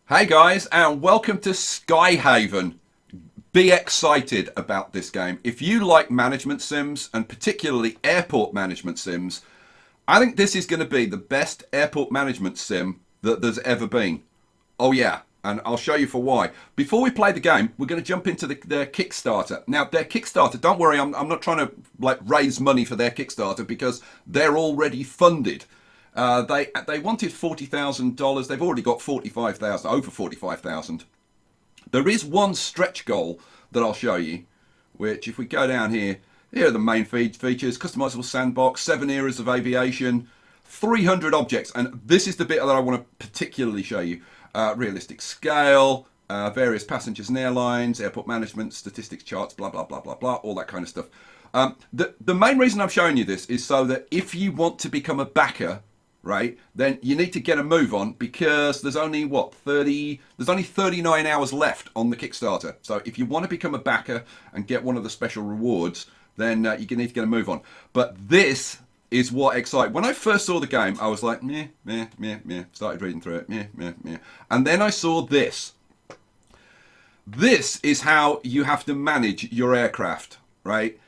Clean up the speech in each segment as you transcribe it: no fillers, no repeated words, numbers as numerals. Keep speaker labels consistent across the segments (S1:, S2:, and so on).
S1: Hey guys, and welcome to Skyhaven. Be excited about this game. If you like management sims, and particularly airport management sims, I think this is going to be the best airport management sim that there's ever been. Oh yeah, and I'll show you for why. Before we play the game, we're going to jump into their Kickstarter. Now, their Kickstarter, don't worry, I'm not trying to raise money for their Kickstarter because they're already funded. They wanted $40,000. They've already got 45,000, over 45,000. There is one stretch goal that I'll show you, which if we go down here, here are the main features: customizable sandbox, 7 eras of aviation, 300 objects, and this is the bit that I want to particularly show you. Realistic scale, various passengers and airlines, airport management, statistics charts, blah blah blah blah blah, all that kind of stuff. The main reason I'm showing you this is so that if you want to become a backer, right, then you need to get a move on, because there's only there's only 39 hours left on the Kickstarter. So if you want to become a backer and get one of the special rewards, then you need to get a move on. But this is what excited. When I first saw the game, I was like, meh, meh, meh, meh. Started reading through it, meh, meh, meh. And then I saw this. This is how you have to manage your aircraft, right?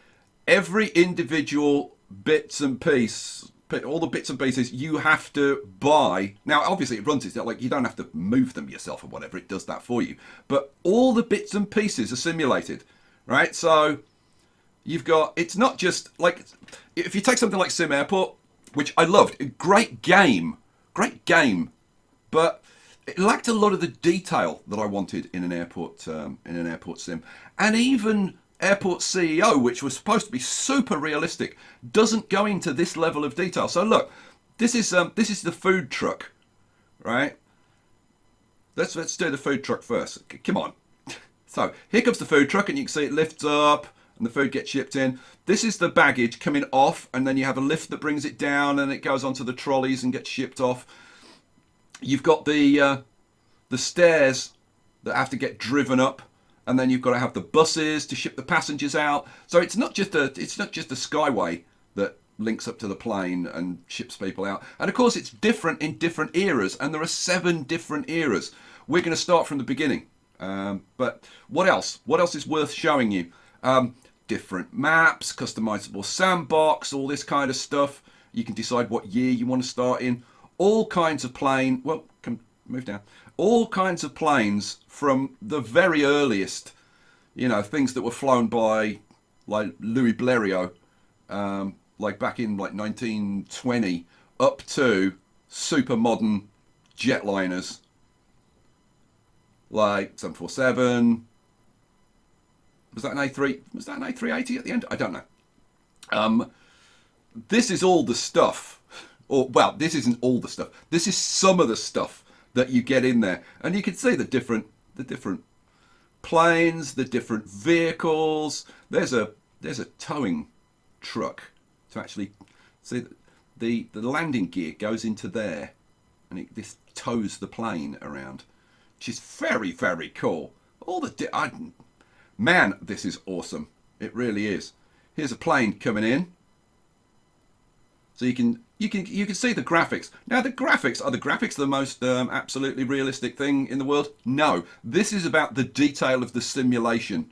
S1: Every individual bits and piece, all the bits and pieces you have to buy. Now, obviously, it runs it like you don't have to move them yourself or whatever. It does that for you. But all the bits and pieces are simulated, right? So you've got, it's not just like, if you take something like Sim Airport, which I loved, great game, but it lacked a lot of the detail that I wanted in an airport sim. And even Airport CEO, which was supposed to be super realistic, doesn't go into this level of detail. So look, this is the food truck, right? Let's do the food truck first. Come on. So here comes the food truck, and you can see it lifts up, and the food gets shipped in. This is the baggage coming off, and then you have a lift that brings it down, and it goes onto the trolleys and gets shipped off. You've got the stairs that have to get driven up, and then you've got to have the buses to ship the passengers out. So it's not just a skyway that links up to the plane and ships people out. And of course, it's different in different eras, and there are 7 different eras. We're going to start from the beginning. But what else? What else is worth showing you? Different maps, customizable sandbox, all this kind of stuff. You can decide what year you want to start in. All kinds of plane. Well, move down. All kinds of planes from the very earliest, things that were flown by like Louis Blériot, like back in like 1920, up to super modern jetliners like 747. Was that an A3? Was that an A380 at the end? I don't know. This is all the stuff. Or, well, this isn't all the stuff. This is some of the stuff that you get in there, and you can see the different planes, the different vehicles. There's a towing truck to actually see the landing gear goes into there, and this tows the plane around, which is very, very cool. All the man, this is awesome. It really is. Here's a plane coming in, so you can see the graphics. Now, the graphics, are the graphics the most absolutely realistic thing in the world? No. This is about the detail of the simulation.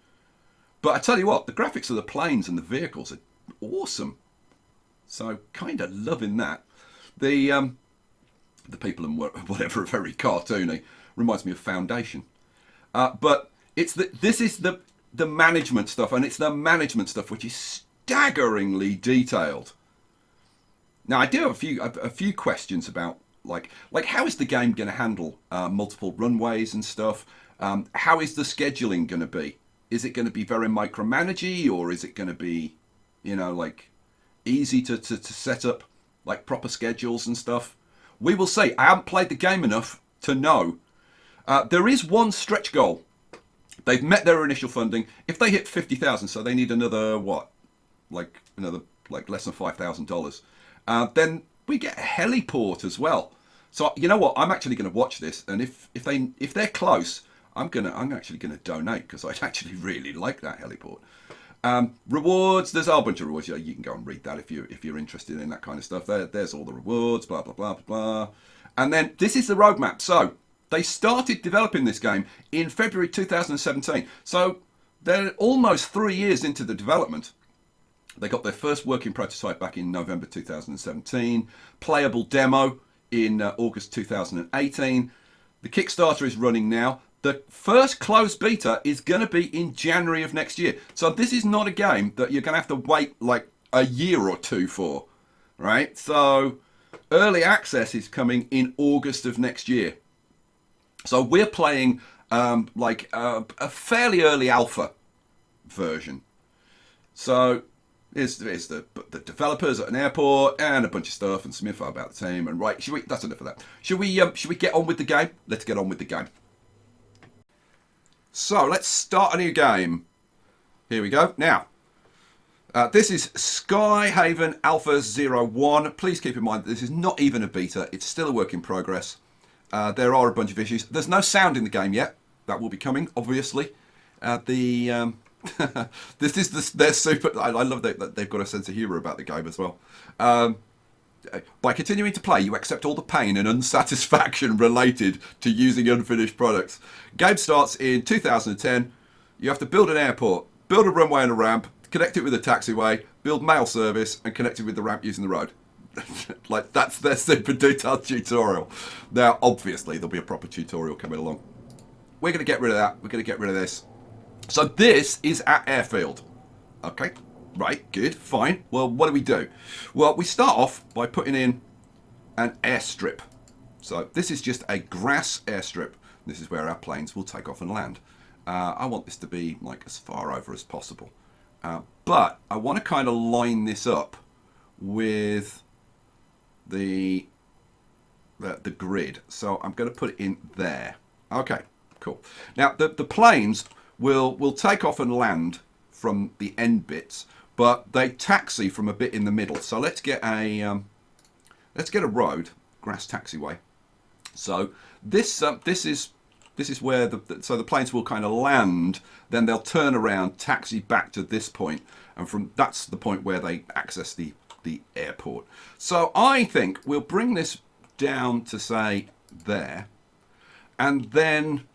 S1: But I tell you what, the graphics of the planes and the vehicles are awesome. So, kind of loving that. The people and whatever are very cartoony. Reminds me of Foundation. But this is the management stuff, and it's the management stuff which is staggeringly detailed. Now, I do have a few questions about like how is the game going to handle multiple runways and stuff? How is the scheduling going to be? Is it going to be very micromanagey, or is it going to be, like easy to set up like proper schedules and stuff? We will see. I haven't played the game enough to know. There is one stretch goal. They've met their initial funding. If they hit 50,000, so they need another less than $5,000. Then we get a heliport as well. So you know what? I'm actually going to watch this, and if they're close, I'm actually going to donate, because I'd actually really like that heliport. Rewards, there's a whole bunch of rewards. You can go and read that if you're interested in that kind of stuff. There's all the rewards, blah, blah, blah, blah, blah. And then this is the roadmap. So they started developing this game in February 2017. So they're almost 3 years into the development. They got their first working prototype back in November 2017. Playable demo in August 2018. The Kickstarter is running now. The first closed beta is going to be in January of next year. So this is not a game that you're going to have to wait like a year or two for, right? So early access is coming in August of next year. So we're playing like a fairly early alpha version. So here's the developers at an airport and a bunch of stuff and some info about the team. And right, that's enough of that. Should we get on with the game? Let's get on with the game. So let's start a new game. Here we go. Now, this is Skyhaven Alpha 01. Please keep in mind that this is not even a beta. It's still a work in progress. There are a bunch of issues. There's no sound in the game yet. That will be coming, obviously. This is their super. I love that they've got a sense of humour about the game as well. By continuing to play, you accept all the pain and unsatisfaction related to using unfinished products. Game starts in 2010. You have to build an airport, build a runway and a ramp, connect it with a taxiway, build mail service, and connect it with the ramp using the road. Like, that's their super detailed tutorial. Now, obviously, there'll be a proper tutorial coming along. We're going to get rid of that. We're going to get rid of this. So this is at Airfield. Okay. Right, good, fine. Well, what do? Well, we start off by putting in an airstrip. So this is just a grass airstrip. This is where our planes will take off and land. I want this to be like as far over as possible. But I want to kind of line this up with the grid. So I'm going to put it in there. Okay, cool. Now, the planes will take off and land from the end bits, but they taxi from a bit in the middle. So let's get a road, grass taxiway. So this is where the planes will kind of land, then they'll turn around, taxi back to this point, and that's the point where they access the airport. So I think we'll bring this down to say there, and then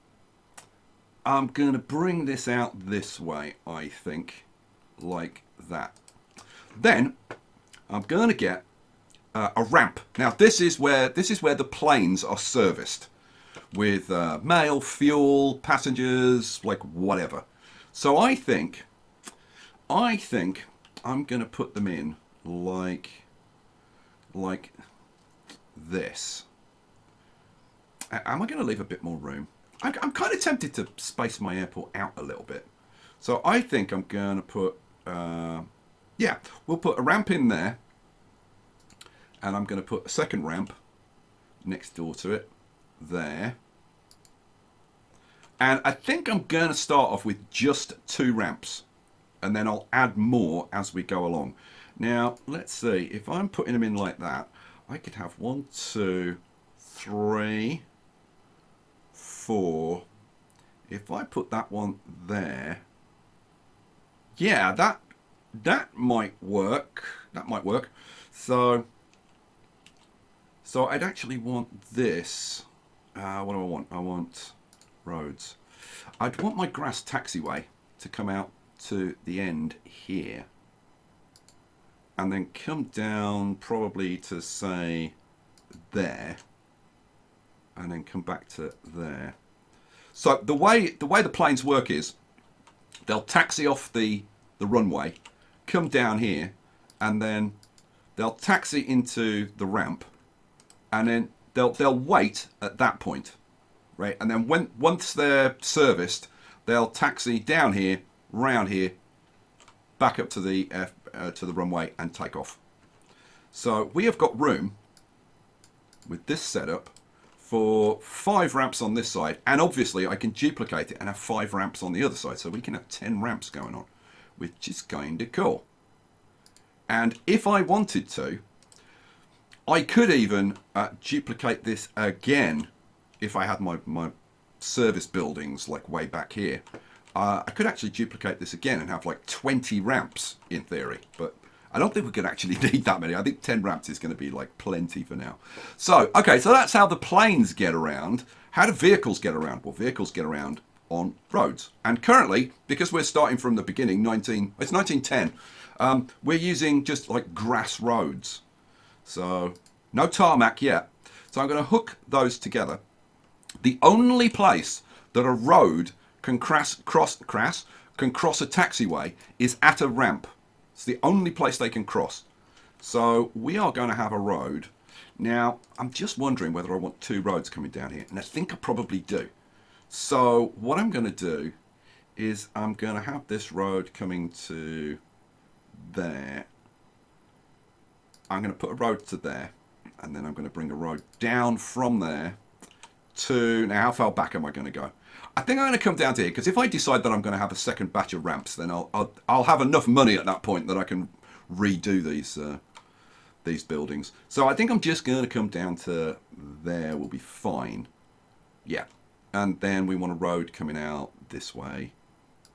S1: I'm going to bring this out this way, I think, like that. Then I'm going to get a ramp. Now this is where the planes are serviced with mail, fuel, passengers, like whatever. So I think I'm going to put them in like this. Am I going to leave a bit more room? I'm kind of tempted to space my airport out a little bit. So I think I'm going to put, we'll put a ramp in there. And I'm going to put a second ramp next door to it, there. And I think I'm going to start off with just 2 ramps. And then I'll add more as we go along. Now, let's see. If I'm putting them in like that, I could have 1, 2, 3, 4. If I put that one there, yeah, that might work. That might work. So I'd actually want this. What do I want? I want roads. I'd want my grass taxiway to come out to the end here. And then come down probably to, say, there. And then come back to there. So the way the planes work is they'll taxi off the runway, come down here, and then they'll taxi into the ramp. And then they'll wait at that point, right? And then once they're serviced, they'll taxi down here, round here, back up to the runway and take off. So we have got room with this setup for 5 ramps on this side, and obviously I can duplicate it and have 5 ramps on the other side, so we can have 10 ramps going on, which is kind of cool. And if I wanted to, I could even duplicate this again if I had my service buildings like way back here. I could actually duplicate this again and have like 20 ramps in theory, but I don't think we could actually need that many. I think 10 ramps is going to be like plenty for now. So, okay, so that's how the planes get around. How do vehicles get around? Well, vehicles get around on roads. And currently, because we're starting from the beginning, it's 1910, we're using just like grass roads. So, no tarmac yet. So I'm going to hook those together. The only place that a road can cross a taxiway is at a ramp. It's the only place they can cross. So we are going to have a road. Now, I'm just wondering whether I want 2 roads coming down here. And I think I probably do. So what I'm going to do is I'm going to have this road coming to there. I'm going to put a road to there. And then I'm going to bring a road down from there to... Now, how far back am I going to go? I think I'm going to come down to here, because if I decide that I'm going to have a second batch of ramps, then I'll have enough money at that point that I can redo these buildings. So I think I'm just going to come down to there. We'll be fine. Yeah. And then we want a road coming out this way.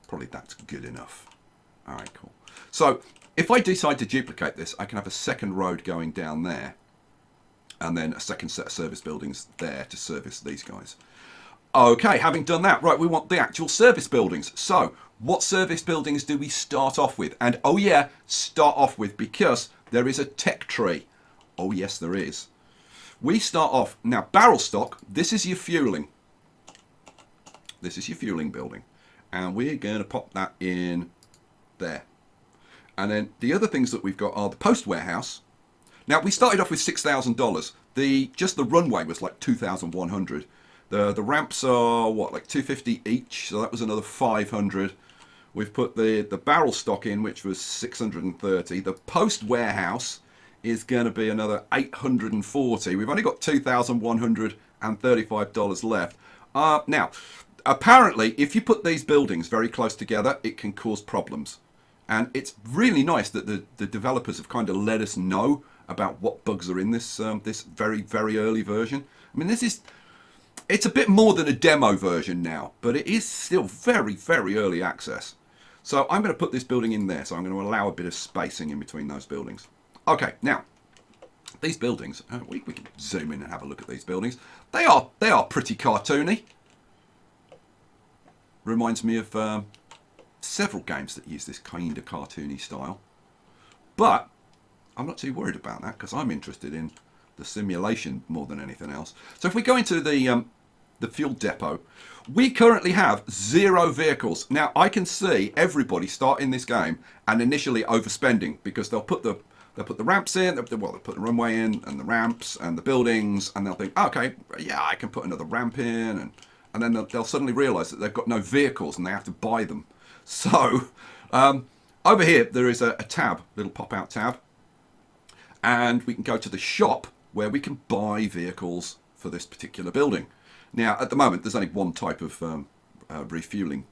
S1: Probably that's good enough. All right, cool. So if I decide to duplicate this, I can have a second road going down there. And then a second set of service buildings there to service these guys. Okay, having done that, right, we want the actual service buildings. So, what service buildings do we start off with? And, oh yeah, start off with, because there is a tech tree. Oh yes, there is. We start off, now barrel stock, this is your fueling. This is your fueling building. And we're going to pop that in there. And then the other things that we've got are the post warehouse. Now, we started off with $6,000. Just the runway was like $2,100. The ramps are, what, like $250 each, so that was another $500. We've put the barrel stock in, which was $630. The post warehouse is going to be another $840. We've only got $2,135 left. Now, apparently, if you put these buildings very close together, it can cause problems. And it's really nice that the developers have kind of let us know about what bugs are in this this very, very early version. I mean, it's a bit more than a demo version now, but it is still very, very early access. So I'm going to put this building in there, so I'm going to allow a bit of spacing in between those buildings. Okay, now, these buildings, we can zoom in and have a look at these buildings. They are pretty cartoony. Reminds me of several games that use this kind of cartoony style. But I'm not too worried about that, because I'm interested in the simulation more than anything else. So if we go into the fuel depot, we currently have 0 vehicles. Now I can see everybody starting this game and initially overspending, because they'll put the ramps in, they'll put the runway in and the ramps and the buildings, and they'll think, oh, okay, yeah, I can put another ramp in, and then they'll suddenly realise that they've got no vehicles and they have to buy them. So over here there is a tab, little pop-out tab, and we can go to the shop where we can buy vehicles for this particular building. Now, at the moment, there's only one type of refueling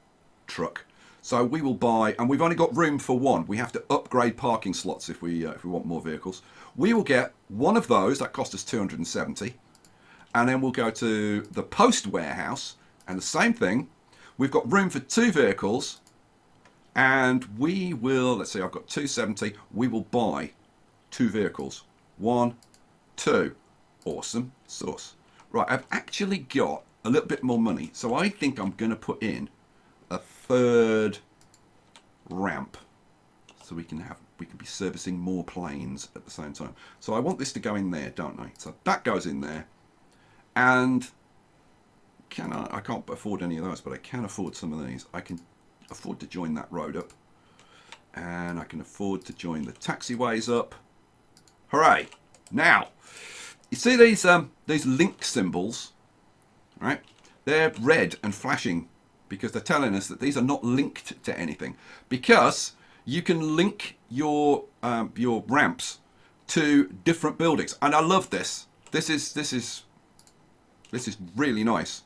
S1: truck. So we will buy, and we've only got room for one. We have to upgrade parking slots if we want more vehicles. We will get one of those. That cost us 270. And then we'll go to the post warehouse, and the same thing. We've got room for 2 vehicles, and we will, let's see, I've got 270. We will buy 2 vehicles. 1, 2. Awesome sauce. Right, I've actually got a little bit more money, so I think I'm going to put in a 3rd ramp, so we can be servicing more planes at the same time. So I want this to go in there, don't I? So that goes in there, and I can't afford any of those, but I can afford some of these. I can afford to join that road up, and I can afford to join the taxiways up. Hooray! Now, you see these link symbols, right? They're red and flashing because they're telling us that these are not linked to anything. Because you can link your ramps to different buildings, and I love this. This is really nice.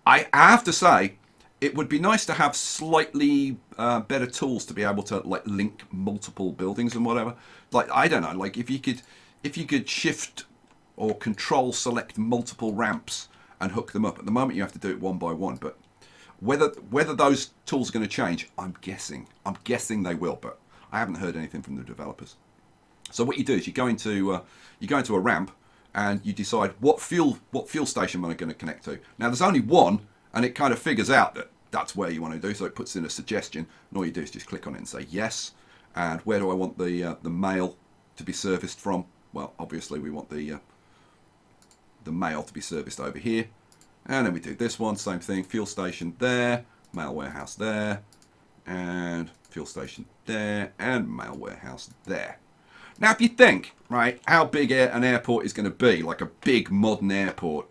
S1: I have to say, it would be nice to have slightly better tools to be able to like link multiple buildings and whatever. Like, I don't know, like if you could shift or control select multiple ramps and hook them up. At the moment you have to do it one by one, but Whether those tools are going to change, I'm guessing they will, but I haven't heard anything from the developers. So what you do is you go into a ramp and you decide what fuel station am I going to connect to. Now there's only one, and it kind of figures out that that's where you want to do. So it puts in a suggestion, and all you do is just click on it and say yes. And where do I want the mail to be serviced from? Well, obviously we want the mail to be serviced over here. And then we do this one, same thing, fuel station there, mail warehouse there, and fuel station there, and mail warehouse there. Now, if you think, right, how big an airport is going to be, like a big modern airport,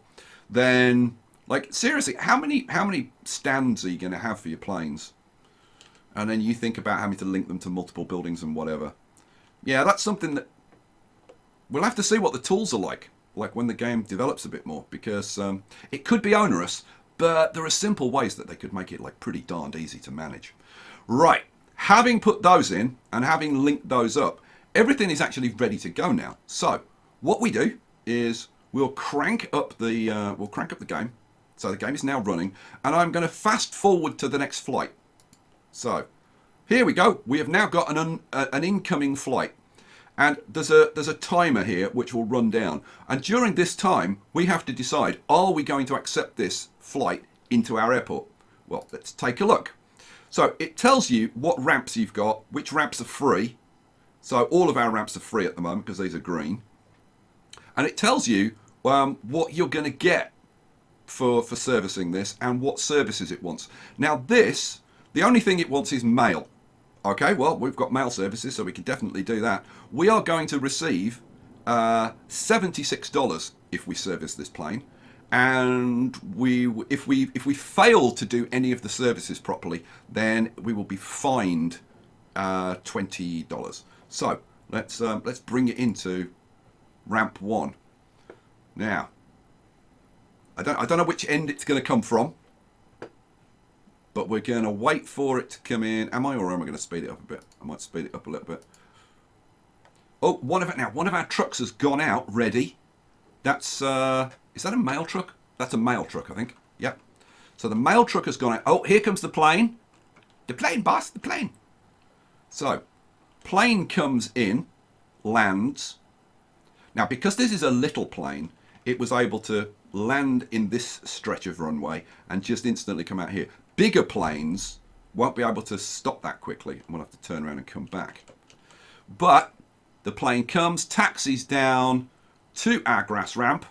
S1: then, like, seriously, how many stands are you going to have for your planes? And then you think about having to link them to multiple buildings and whatever. Yeah, that's something that we'll have to see what the tools are like when the game develops a bit more, because it could be onerous, but there are simple ways that they could make it like pretty darned easy to manage. Right, having put those in and having linked those up, everything is actually ready to go now. So what we do is we'll crank up the game. So the game is now running, and I'm going to fast forward to the next flight. So here we go. We have now got an incoming flight. And there's a timer here which will run down. And during this time, we have to decide, are we going to accept this flight into our airport? Well, let's take a look. So it tells you what ramps you've got, which ramps are free. So all of our ramps are free at the moment because these are green. And it tells you what you're going to get for servicing this and what services it wants. Now this, the only thing it wants is mail. Okay, well, we've got mail services, so we can definitely do that. We are going to receive $76 if we service this plane, and if we fail to do any of the services properly, then we will be fined $20. So let's bring it into ramp 1. Now, I don't know which end it's going to come from, but we're going to wait for it to come in. Am I, or am I going to speed it up a bit? I might speed it up a little bit. Oh, one of our trucks has gone out, ready. That's, is that a mail truck? That's a mail truck, I think. Yep. So the mail truck has gone out. Oh, here comes the plane. The plane, boss, the plane. So, plane comes in, lands. Now, because this is a little plane, it was able to land in this stretch of runway and just instantly come out here. Bigger planes won't be able to stop that quickly, and we'll have to turn around and come back. But the plane comes, taxis down to our grass ramp.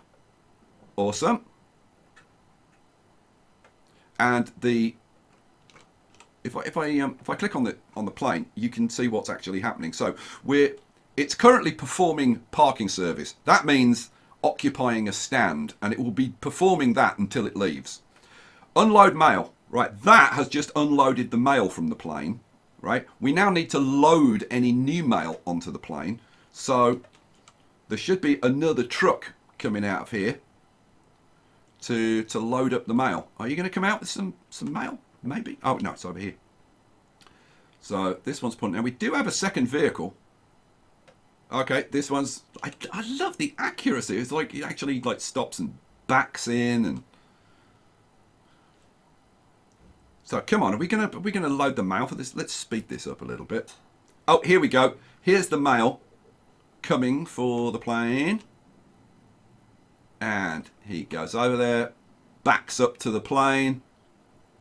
S1: Awesome. And if I click on the plane, you can see what's actually happening. So it's currently performing parking service. That means occupying a stand, and it will be performing that until it leaves. Unload mail. Right, that has just unloaded the mail from the plane. Right, we now need to load any new mail onto the plane. So there should be another truck coming out of here to load up the mail. Are you going to come out with some mail? Maybe. Oh no, it's over here. So this one's put. Now we do have a second vehicle. Okay, this one's. I love the accuracy. It's like it actually like stops and backs in and. So come on, are we gonna load the mail for this? Let's speed this up a little bit. Oh, here we go. Here's the mail coming for the plane. And he goes over there, backs up to the plane.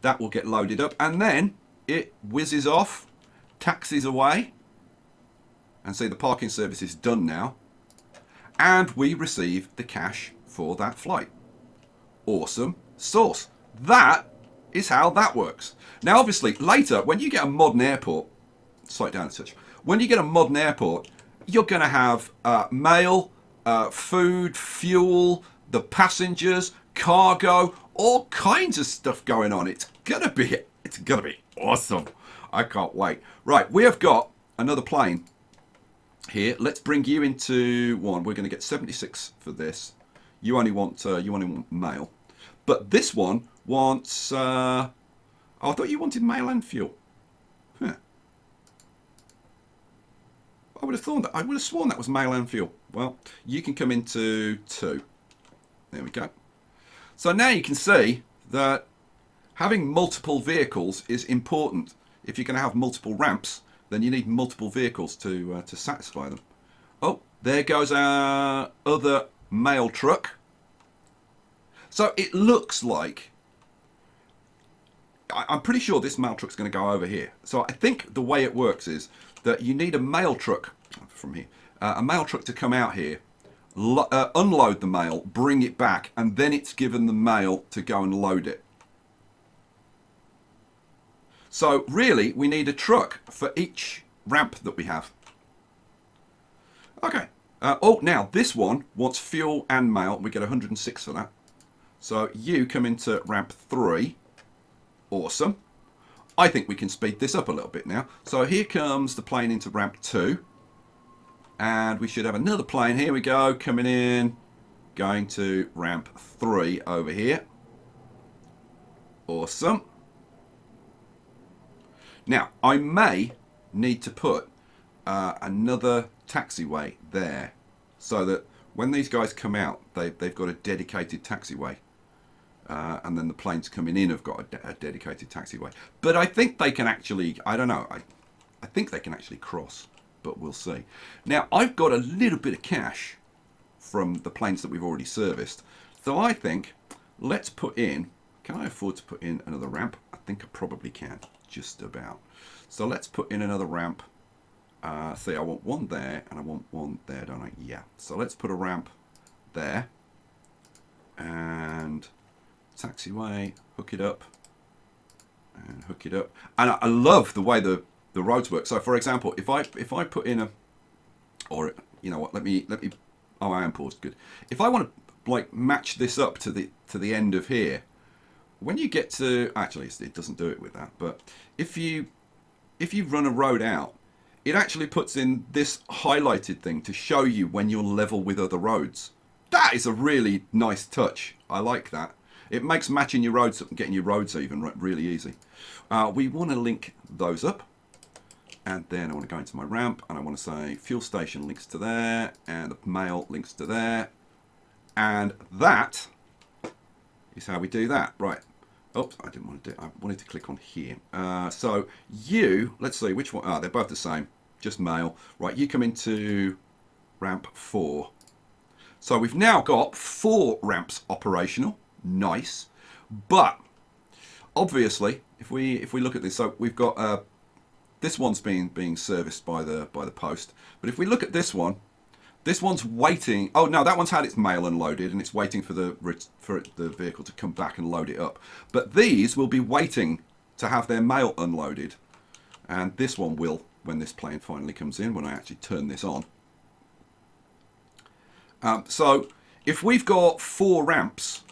S1: That will get loaded up, and then it whizzes off, taxis away. And see, the parking service is done now. And we receive the cash for that flight. Awesome sauce. That is how that works. Now, obviously, later, when you get a modern airport, slow it down a touch. When you get a modern airport, you're going to have mail, food, fuel, the passengers, cargo, all kinds of stuff going on. It's gonna be awesome. I can't wait. Right, we have got another plane here. Let's bring you into one. We're going to get 76 for this. You only want mail, but this one wants. Oh, I thought you wanted mail and fuel. Huh. I would have thought that. I would have sworn that was mail and fuel. Well, you can come into 2. There we go. So now you can see that Having multiple vehicles is important. If you're going to have multiple ramps, then you need multiple vehicles to satisfy them. Oh, there goes our other mail truck. So it looks like, I'm pretty sure this mail truck's going to go over here. So I think the way it works is that you need a mail truck from here, a mail truck to come out here, unload the mail, bring it back, and then it's given the mail to go and load it. So really, we need a truck for each ramp that we have. Okay. Oh, now this one wants fuel and mail. We get 106 for that. So you come into ramp 3. Awesome. I think we can speed this up a little bit now. So here comes the plane into ramp 2. And we should have another plane. Here we go, coming in, going to ramp 3 over here. Awesome. Now, I may need to put another taxiway there so that when these guys come out, they've got a dedicated taxiway. And then the planes coming in have got a dedicated taxiway. But I think they can actually, I don't know, I think they can actually cross, but we'll see. Now, I've got a little bit of cash from the planes that we've already serviced. So I think, let's put in, can I afford to put in another ramp? I think I probably can, just about. So let's put in another ramp. See, I want one there, and I want one there, don't I? Yeah. So let's put a ramp there. And taxiway, hook it up. And hook it up. And I love the way the roads work. So for example, if I put in a, or you know what, let me oh, I am paused, good. If I want to like match this up to the end of here, when you get to, actually it doesn't do it with that, but if you run a road out, it actually puts in this highlighted thing to show you when you're level with other roads. That is a really nice touch. I like that. It makes matching your roads up and getting your roads even really easy. We want to link those up. And then I want to go into my ramp and I want to say fuel station links to there and the mail links to there. And that is how we do that. Right. Oops, I didn't want to do it. I wanted to click on here. So you, let's see which one. They're both the same. Just mail. Right, you come into ramp 4. So we've now got 4 ramps operational. Nice. But obviously, if we look at this, so we've got this one's being serviced by the post. But if we look at this one's waiting. Oh no, that one's had its mail unloaded and it's waiting for the vehicle to come back and load it up. But these will be waiting to have their mail unloaded, and this one will when this plane finally comes in. When I actually turn this on. So if we've got 4 ramps,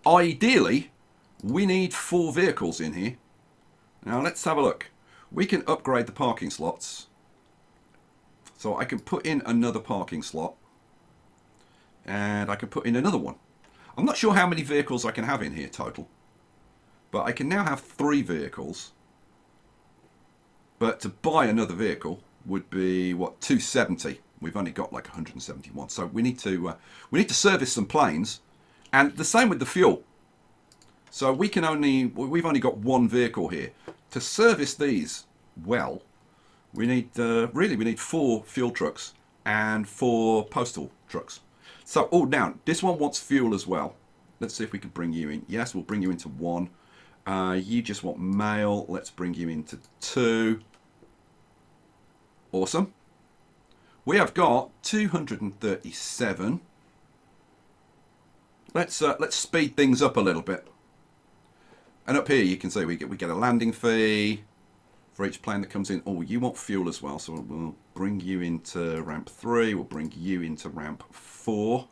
S1: ideally we need 4 vehicles in here. Now let's have a look. We can upgrade the parking slots. So I can put in another parking slot. And I can put in another one. I'm not sure how many vehicles I can have in here total. But I can now have 3 vehicles. But to buy another vehicle would be, what, 270. We've only got like 171. So we need to service some planes. And the same with the fuel. So we've only got 1 vehicle here. To service these well, we need we need 4 fuel trucks and 4 postal trucks. So, oh, now this one wants fuel as well. Let's see if we can bring you in. Yes, we'll bring you into 1. You just want mail. Let's bring you into 2. Awesome. We have got 237. Let's speed things up a little bit. And up here you can see we get a landing fee for each plane that comes in. Oh, you want fuel as well, so we'll bring you into ramp 3. We'll bring you into ramp 4.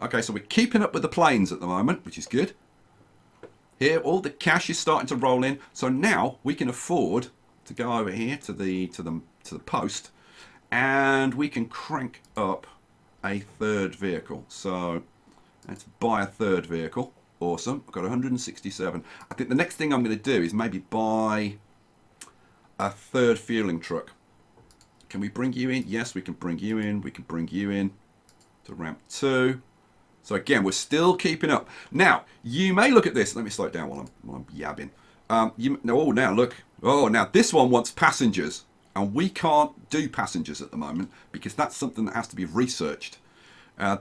S1: Okay, so we're keeping up with the planes at the moment, which is good. Here, all the cash is starting to roll in. So now we can afford to go over here to the post, and we can crank up a 3rd vehicle. So let's buy a 3rd vehicle. Awesome. I've got 167. I think the next thing I'm going to do is maybe buy a 3rd fueling truck. Can we bring you in? Yes, we can bring you in. We can bring you in to ramp 2. So again, we're still keeping up. Now, you may look at this. Let me slow it down while I'm yabbing. Oh, now look. Oh, now this one wants passengers. And we can't do passengers at the moment because that's something that has to be researched.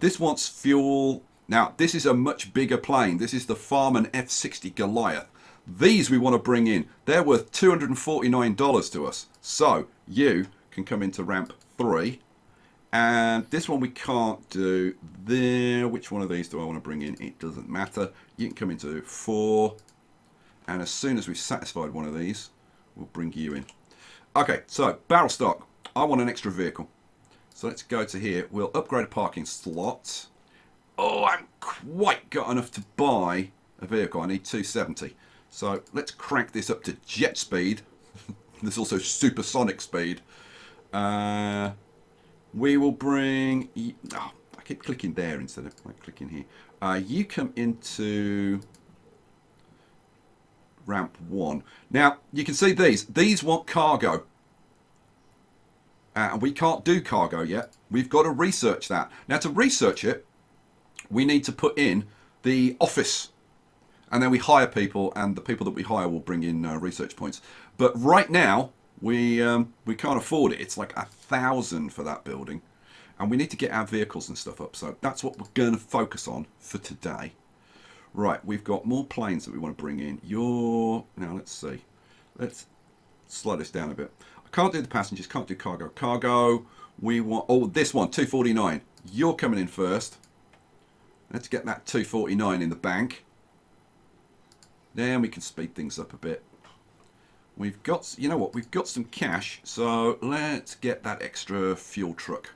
S1: This wants fuel. Now, this is a much bigger plane. This is the Farman F-60 Goliath. These we want to bring in. They're worth $249 to us. So you can come into ramp 3. And this one we can't do. There. Which one of these do I want to bring in? It doesn't matter. You can come into 4. And as soon as we've satisfied one of these, we'll bring you in. Okay, so barrel stock. I want an extra vehicle. So let's go to here. We'll upgrade a parking slot. Oh, I haven't quite got enough to buy a vehicle. I need 270. So let's crank this up to jet speed. There's also supersonic speed. We will bring... Oh, I keep clicking there instead of like clicking here. You come into ramp 1. Now, you can see these. These want cargo. And we can't do cargo yet. We've got to research that. Now, to research it, we need to put in the office. And then we hire people, and the people that we hire will bring in research points. But right now, we can't afford it. It's like 1,000 for that building. And we need to get our vehicles and stuff up. So that's what we're going to focus on for today. Right, we've got more planes that we want to bring in. Now, let's see. Let's slow this down a bit. I can't do the passengers, can't do cargo. Cargo, we want... Oh, this one, 249. You're coming in first. Let's get that 249 in the bank. Then we can speed things up a bit. We've got... You know what? We've got some cash. So let's get that extra fuel truck.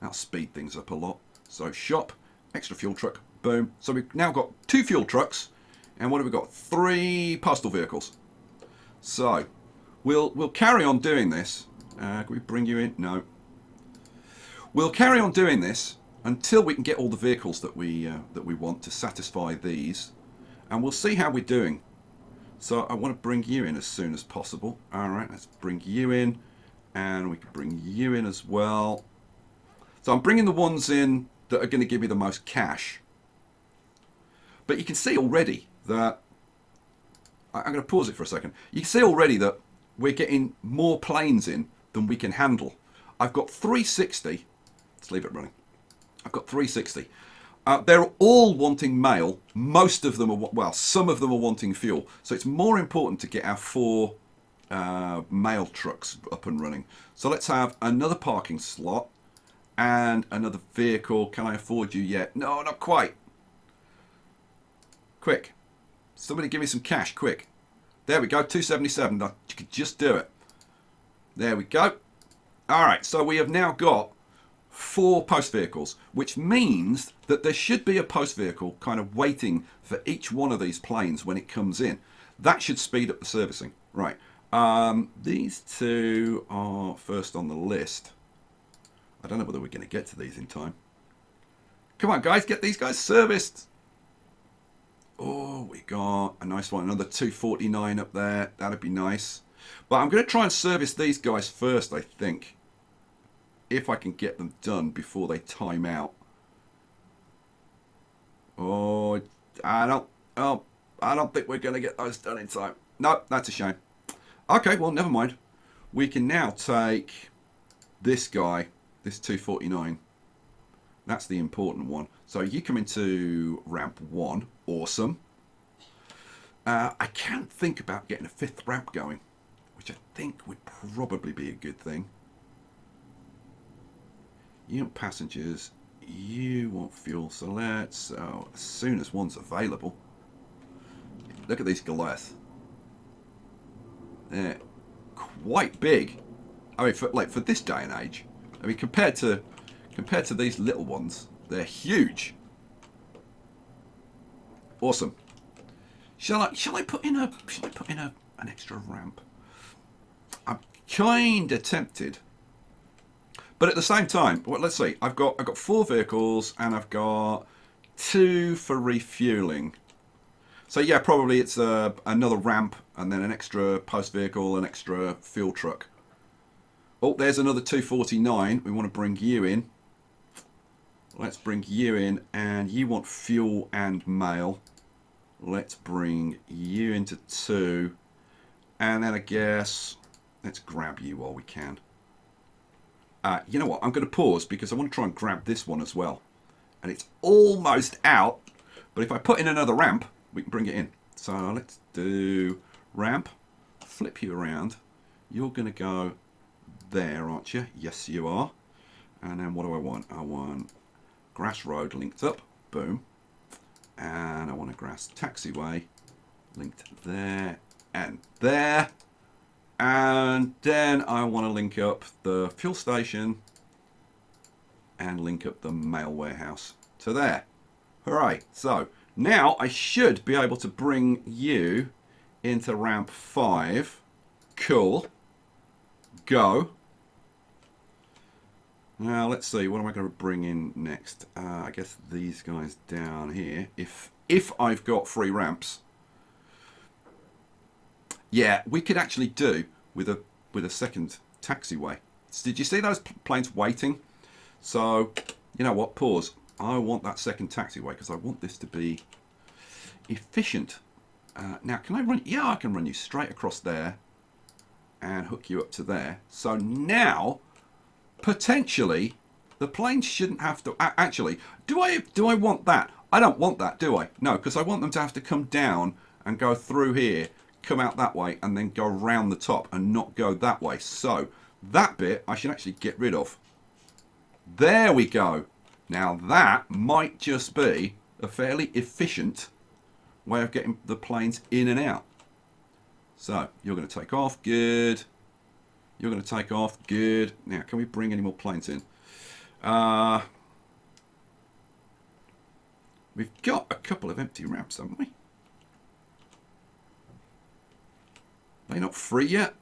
S1: That'll speed things up a lot. So shop, extra fuel truck. Boom. So we've now got 2 fuel trucks. And what have we got? 3 postal vehicles. So we'll carry on doing this. Can we bring you in? No. We'll carry on doing this until we can get all the vehicles that we want to satisfy these. And we'll see how we're doing. So I want to bring you in as soon as possible. All right, let's bring you in. And we can bring you in as well. So I'm bringing the ones in that are going to give me the most cash. But you can see already that... I'm going to pause it for a second. You can see already that we're getting more planes in than we can handle. I've got 360. Let's leave it running. I've got 360. They're all wanting mail. Most of them are... Well, some of them are wanting fuel. So it's more important to get our 4 mail trucks up and running. So let's have another parking slot and another vehicle. Can I afford you yet? No, not quite. Quick. Somebody give me some cash, quick. There we go, 277. You could just do it. There we go. All right, so we have now got 4 post vehicles, which means that there should be a post vehicle kind of waiting for each one of these planes when it comes in. That should speed up the servicing. Right. These 2 are first on the list. I don't know whether we're going to get to these in time. Come on, guys, get these guys serviced. Oh, we got a nice one. Another 249 up there. That'd be nice. But I'm going to try and service these guys first, I think. If I can get them done before they time out. Oh, I don't think we're going to get those done in time. No, that's a shame. Okay, well, never mind. We can now take this guy, this 249. That's the important one. So you come into ramp 1. Awesome. I can't think about getting a 5th ramp going, which I think would probably be a good thing. You want passengers. You want fuel. So let's... as soon as one's available. Look at these Goliaths. They're quite big. I mean, for this day and age. I mean, compared to these little ones, they're huge. Awesome. Shall I put in an extra ramp? I'm kind of tempted, but at the same time, well, let's see. I've got 4 vehicles and I've got 2 for refueling. So yeah, probably it's another ramp and then an extra post vehicle, an extra fuel truck. Oh, there's another 249. We want to bring you in. let's bring you in, and you want fuel and mail. Let's bring you into 2, and then I guess let's grab you while we can. You know what? I'm going to pause because I want to try and grab this one as well. And it's almost out, but if I put in another ramp, we can bring it in. So let's do ramp, flip you around. You're going to go there, aren't you? Yes, you are. And then what do I want? I want grass road linked up. Boom. And I want a grass taxiway linked there and there. And then I want to link up the fuel station and link up the mail warehouse to there. Hooray. So now I should be able to bring you into ramp 5. Cool. Go. Now let's see, what am I going to bring in next? I guess these guys down here. If I've got 3 ramps. Yeah, we could actually do with a second taxiway. Did you see those planes waiting? So, you know what? Pause. I want that second taxiway because I want this to be efficient. Now, can I run? Yeah, I can run you straight across there and hook you up to there. So now, potentially, the planes shouldn't have to. Actually, do I want that? I don't want that, do I? No, because I want them to have to come down and go through here, come out that way, and then go round the top and not go that way. So that bit I should actually get rid of. There we go. Now that might just be a fairly efficient way of getting the planes in and out. So you're going to take off, good. You're going to take off, good. Now can we bring any more planes in? We've got a couple of empty ramps, haven't we? They're not free yet?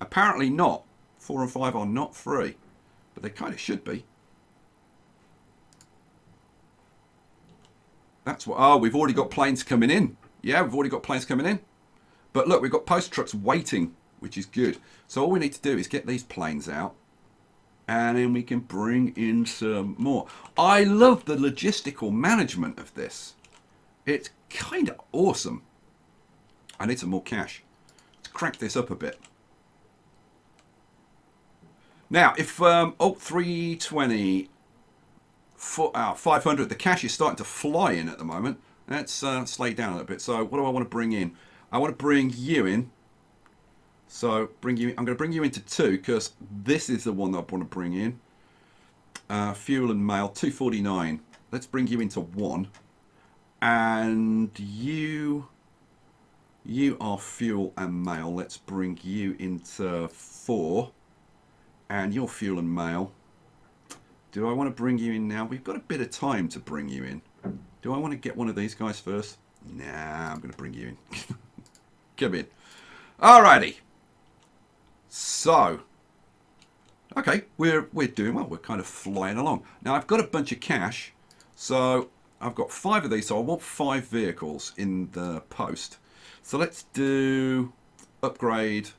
S1: Apparently not. 4 and 5 are not free. But they kind of should be. That's what... Oh, we've already got planes coming in. Yeah, we've already got planes coming in. But look, we've got post trucks waiting, which is good. So all we need to do is get these planes out. And then we can bring in some more. I love the logistical management of this. It's kind of awesome. I need some more cash. Let's crank this up a bit. Now, if, 320, 500, the cash is starting to fly in at the moment. Let's slow down a little bit. So what do I want to bring in? I want to bring you in. So I'm going to bring you into 2 because this is the one that I want to bring in. Fuel and mail, 249. Let's bring you into 1. And you are fuel and mail. Let's bring you into 4. And your fuel and mail. Do I want to bring you in now? We've got a bit of time to bring you in. Do I want to get one of these guys first? Nah, I'm going to bring you in. Come in. Alrighty. So, okay, we're doing well. We're kind of flying along. Now, I've got a bunch of cash. So, I've got 5 of these. So, I want 5 vehicles in the post. So, let's do upgrade.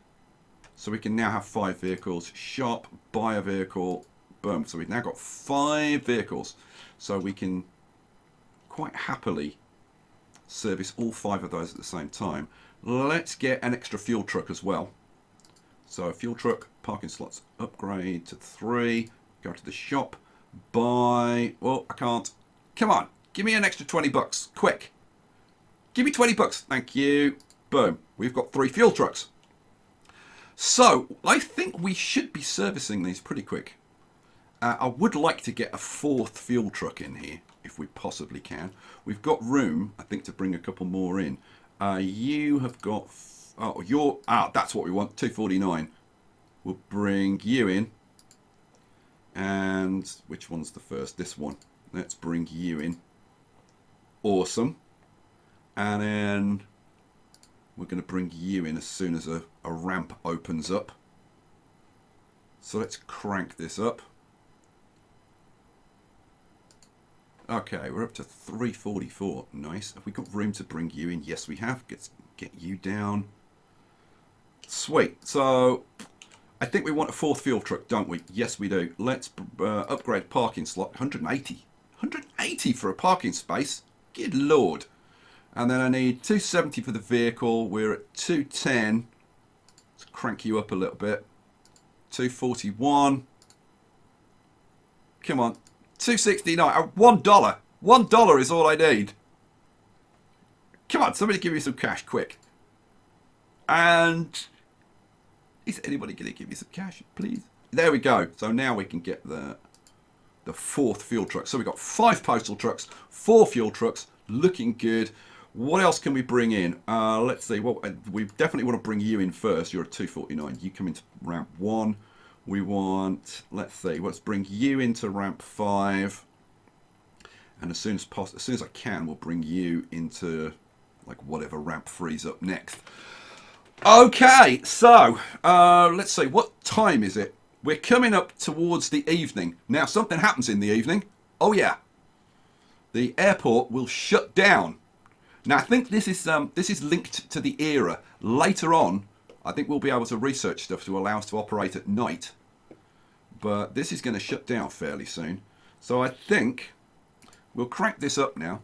S1: So, we can now have 5 vehicles. Shop, buy a vehicle. Boom. So, we've now got 5 vehicles. So, we can quite happily service all 5 of those at the same time. Let's get an extra fuel truck as well. So fuel truck, parking slots, upgrade to 3, go to the shop, buy, oh, I can't, come on, give me an extra 20 bucks, quick, give me 20 bucks, thank you, boom, we've got 3 fuel trucks. So I think we should be servicing these pretty quick. I would like to get a 4th fuel truck in here, if we possibly can. We've got room, I think, to bring a couple more in. You have got... Oh, that's what we want. 249. We'll bring you in. And which one's the first? This one. Let's bring you in. Awesome. And then we're going to bring you in as soon as a ramp opens up. So let's crank this up. Okay, we're up to 344. Nice. Have we got room to bring you in? Yes, we have. Get you down. Sweet. So I think we want a 4th fuel truck, don't we? Yes, we do. Let's upgrade parking slot. 180. 180 for a parking space. Good lord. And then I need 270 for the vehicle. We're at 210. Let's crank you up a little bit. 241. Come on. 269. $1. $1 is all I need. Come on, somebody give me some cash, quick. And is anybody going to give me some cash, please? There we go. So now we can get the 4th fuel truck. So we've got 5 postal trucks, 4 fuel trucks, looking good. What else can we bring in? Let's see. Well, we definitely want to bring you in first. You're at 249. You come into ramp 1. We want, let's see, let's bring you into ramp 5. And as soon as I can, we'll bring you into like whatever ramp 3's up next. Okay, so let's see, what time is it? We're coming up towards the evening. Now, something happens in the evening. Oh yeah, the airport will shut down. Now, I think this is linked to the era. Later on, I think we'll be able to research stuff to allow us to operate at night. But this is going to shut down fairly soon. So I think we'll crank this up now.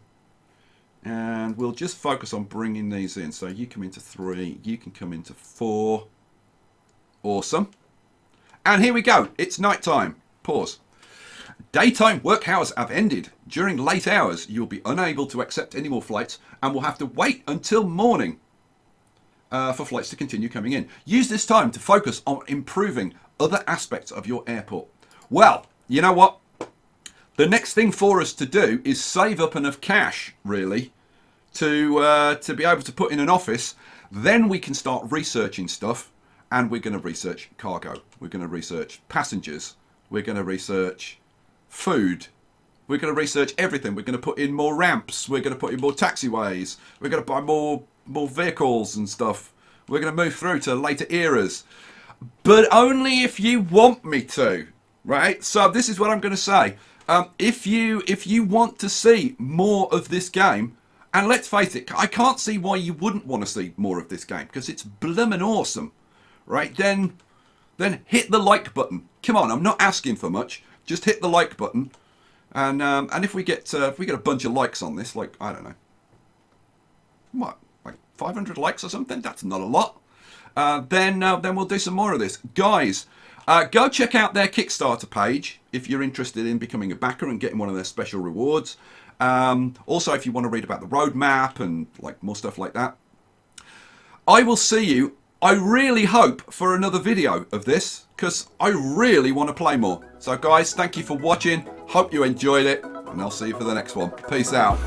S1: And we'll just focus on bringing these in. So you come into 3, you can come into 4. Awesome. And here we go. It's night time. Pause. Daytime work hours have ended. During late hours, you'll be unable to accept any more flights and will have to wait until morning for flights to continue coming in. Use this time to focus on improving other aspects of your airport. Well, you know what? The next thing for us to do is save up enough cash, really, to be able to put in an office. Then we can start researching stuff, and we're going to research cargo. We're going to research passengers. We're going to research food. We're going to research everything. We're going to put in more ramps. We're going to put in more taxiways. We're going to buy more vehicles and stuff. We're going to move through to later eras. But only if you want me to, right? So this is what I'm going to say. If you want to see more of this game, and let's face it, I can't see why you wouldn't want to see more of this game, because it's bloomin' awesome, right? Then hit the like button. Come on, I'm not asking for much. Just hit the like button, and if we get a bunch of likes on this, like, I don't know, what, like 500 likes or something? That's not a lot. Then we'll do some more of this, guys. Go check out their Kickstarter page if you're interested in becoming a backer and getting one of their special rewards. Also, if you want to read about the roadmap and like more stuff like that. I will see you, I really hope, for another video of this, because I really want to play more. So guys, thank you for watching. Hope you enjoyed it, and I'll see you for the next one. Peace out.